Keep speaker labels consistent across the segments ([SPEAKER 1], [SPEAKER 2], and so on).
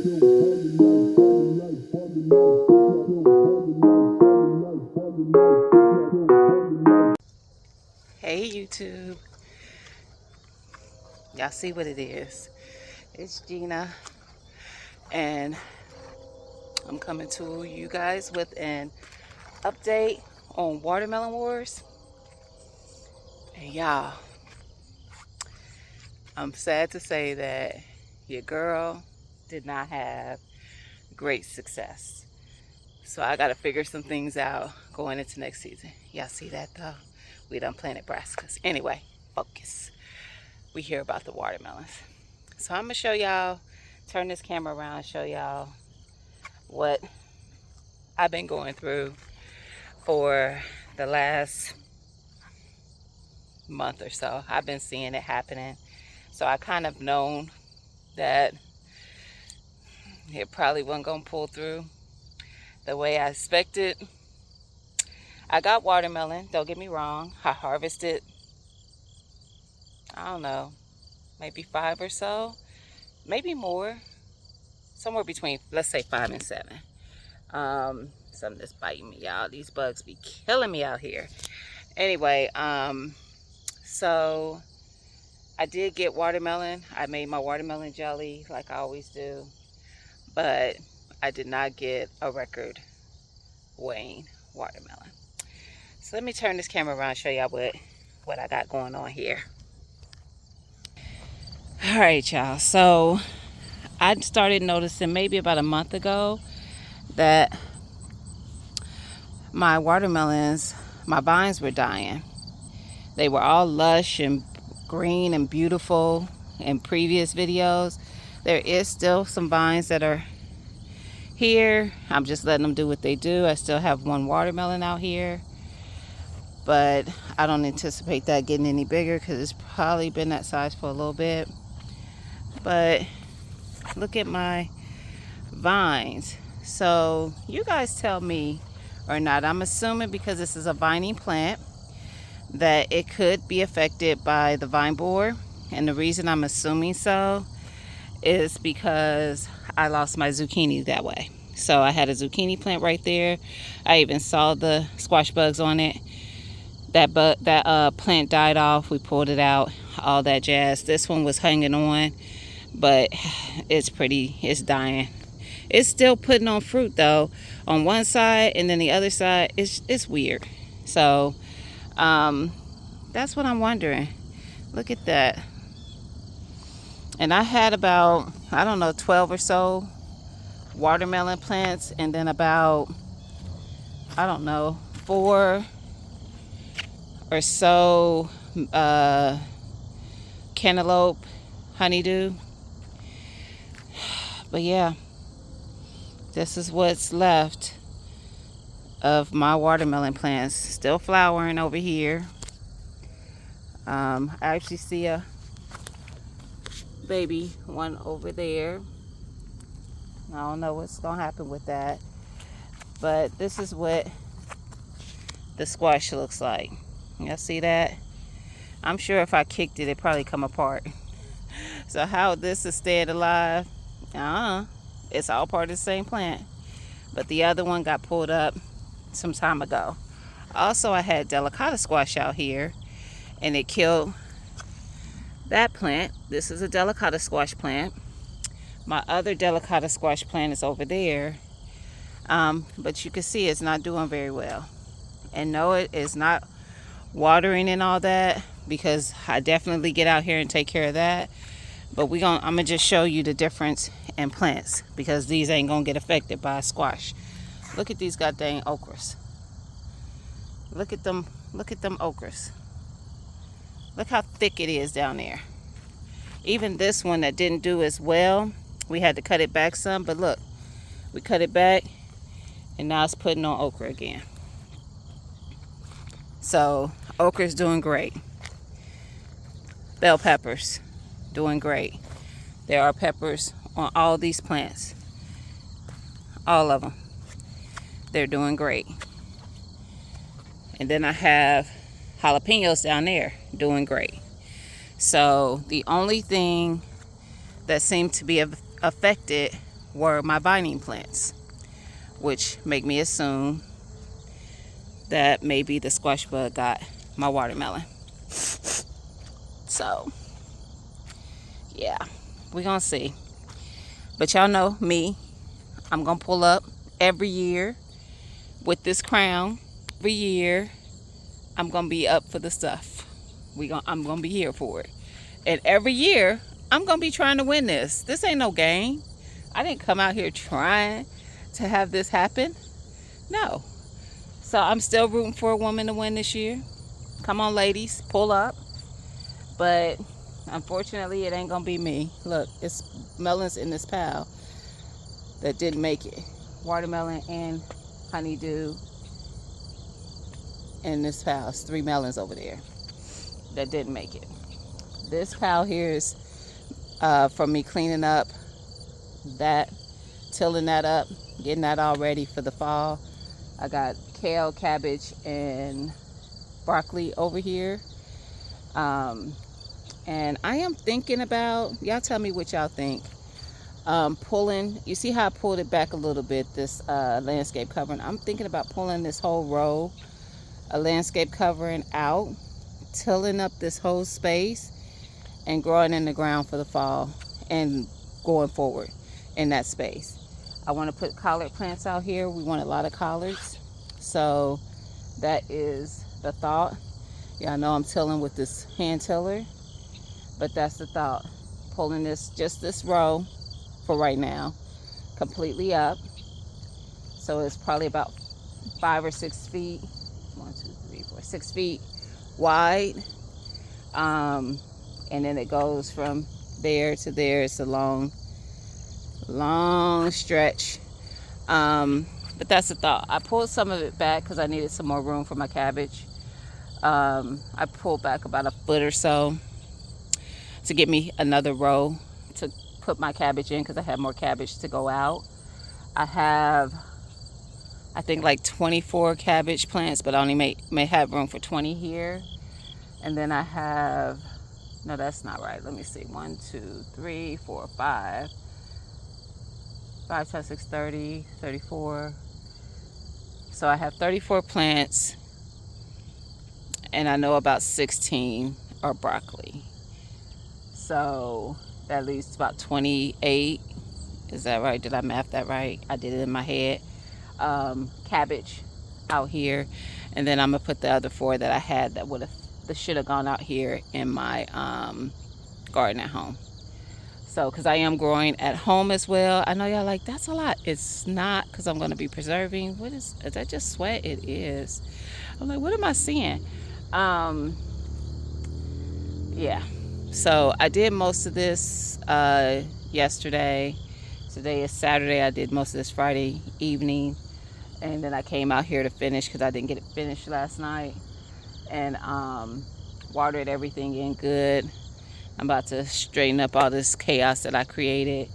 [SPEAKER 1] Hey YouTube, y'all see what it is. It's Gina, and I'm coming to you guys with an update on Watermelon Wars. And y'all, I'm sad to say that your girl did not have great success. So I gotta figure some things out going into next season. Y'all see that though? We done planted brassicas. Anyway, focus. We hear about the watermelons. So I'm gonna show y'all, turn this camera around and show y'all what I've been going through for the last month or so. I've been seeing it happening. So I kind of known that it probably wasn't gonna pull through the way I expected. I got watermelon, don't get me wrong. I harvested, I don't know, maybe 5 or so, maybe more, somewhere between, let's say 5 and 7. Something that's biting me, y'all. These bugs be killing me out here. Anyway, so I did get watermelon. I made my watermelon jelly like I always do, but I did not get a record weighing watermelon. So let me turn this camera around and show y'all what I got going on here. All right, y'all. So I started noticing maybe about a month ago that my watermelons, my vines were dying. They were all lush and green and beautiful in previous videos. There is still some vines that are here. I'm just letting them do what they do. I still have one watermelon out here, but I don't anticipate that getting any bigger because it's probably been that size for a little bit. But look at my vines. So you guys tell me or not. I'm assuming because this is a vining plant that it could be affected by the vine borer. And the reason I'm assuming so is because I lost my zucchini that way. So I had a zucchini plant right there. I even saw the squash bugs on it. That plant died off. We pulled it out, all that jazz. This one was hanging on, but it's dying. It's still putting on fruit though on one side, and then the other side it's weird. So that's what I'm wondering. Look at that. And I had about, I don't know, 12 or so watermelon plants, and then about, I don't know, 4 or so cantaloupe honeydew. But yeah, this is what's left of my watermelon plants. Still flowering over here. I actually see a baby one over there. I don't know what's gonna happen with that, but this is what the squash looks like. Y'all see that? I'm sure if I kicked it, it'd probably come apart. So how this is staying alive, it's all part of the same plant, but the other one got pulled up some time ago. Also, I had delicata squash out here, and it killed that plant. This is a delicata squash plant. My other delicata squash plant is over there, but you can see it's not doing very well. And no, it is not watering and all that, because I definitely get out here and take care of that. But I'm gonna just show you the difference in plants, because these ain't gonna get affected by squash. Look at these goddamn okras. Look at them okras. Look how thick it is down there. Even this one that didn't do as well, we had to cut it back some, but look, we cut it back and now it's putting on okra again. So okra's doing great. Bell peppers doing great. There are peppers on all these plants. All of them. They're doing great. And then I have jalapenos down there doing great. So the only thing that seemed to be affected were my vining plants, which make me assume that maybe the squash bug got my watermelon. So yeah, we're gonna see. But y'all know me, I'm gonna pull up every year with this crown. Every year I'm gonna be up for the stuff. I'm gonna be here for it. And every year I'm gonna be trying to win this. This ain't no game. I didn't come out here trying to have this happen. No. So I'm still rooting for a woman to win this year. Come on, ladies, pull up. But unfortunately, it ain't gonna be me. Look, it's melons in this pile that didn't make it. Watermelon and honeydew in this pile. It's 3 melons over there that didn't make it. This pile here is from me cleaning up that, tilling that up, getting that all ready for the fall. I got kale, cabbage, and broccoli over here. And I am thinking about, y'all tell me what y'all think, pulling, you see how I pulled it back a little bit, this landscape covering. I'm thinking about pulling this whole row of landscape covering out, tilling up this whole space, and growing in the ground for the fall and going forward in that space. I want to put collard plants out here. We want a lot of collards. So that is the thought. Y'all know I'm tilling with this hand tiller, but that's the thought. Pulling just this row for right now, completely up. So it's probably about 5 or 6 feet. 6 feet wide. And then it goes from there to there. It's a long stretch. But that's the thought. I pulled some of it back because I needed some more room for my cabbage. I pulled back about a foot or so to get me another row to put my cabbage in because I have more cabbage to go out. I have, I think, like 24 cabbage plants, but I only may have room for 20 here. And then I have, no, that's not right. Let me see. 1, 2, 3, 4, 5. 5 times 6, 30, 34. So I have 34 plants, and I know about 16 are broccoli. So that leaves about 28. Is that right? Did I math that right? I did it in my head. Cabbage out here, and then I'm gonna put the other 4 that I had that should have gone out here in my garden at home. So, because I am growing at home as well. I know y'all like, that's a lot. It's not, because I'm going to be preserving. Is that just sweat? It is. I'm like, what am I seeing? Yeah. So, I did most of this yesterday. Today is Saturday. I did most of this Friday evening. And then I came out here to finish because I didn't get it finished last night. And watered everything in good. I'm about to straighten up all this chaos that I created.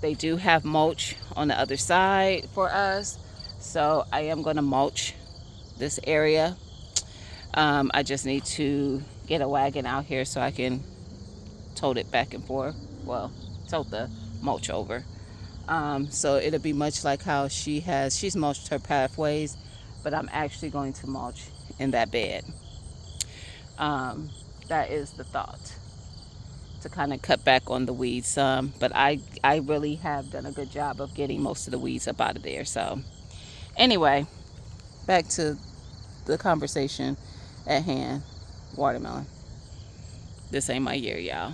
[SPEAKER 1] They do have mulch on the other side for us, so I am going to mulch this area. I just need to get a wagon out here so I can tote it back and forth. Well, tote the mulch over. So it'll be much like how she's mulched her pathways, but I'm actually going to mulch in that bed. That is the thought, to kind of cut back on the weeds some, but I really have done a good job of getting most of the weeds up out of there. So anyway, back to the conversation at hand. Watermelon. This ain't my year, y'all.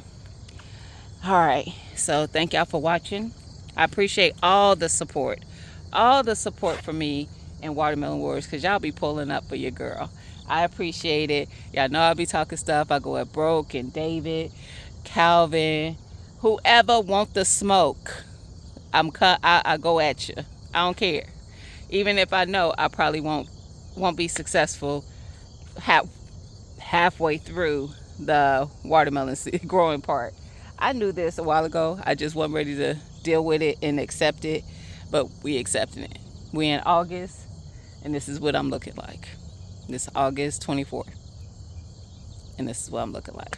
[SPEAKER 1] All right, so thank y'all for watching. I appreciate all the support from me and Watermelon Warz, because y'all be pulling up for your girl. I appreciate it. Y'all know I be talking stuff. I go at Broke and David, Calvin, whoever want the smoke. I go at you. I don't care. Even if I know I probably won't be successful halfway through the watermelon growing part. I knew this a while ago. I just wasn't ready to deal with it and accept it, but we accepting it. We in August, and this is what I'm looking like. This August 24th, and this is what I'm looking like.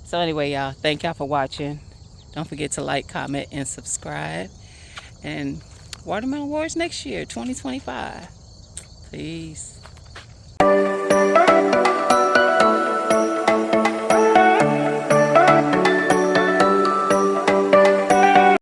[SPEAKER 1] So anyway, y'all, thank y'all for watching. Don't forget to like, comment, and subscribe. And watermelon Warz next year, 2025. Peace.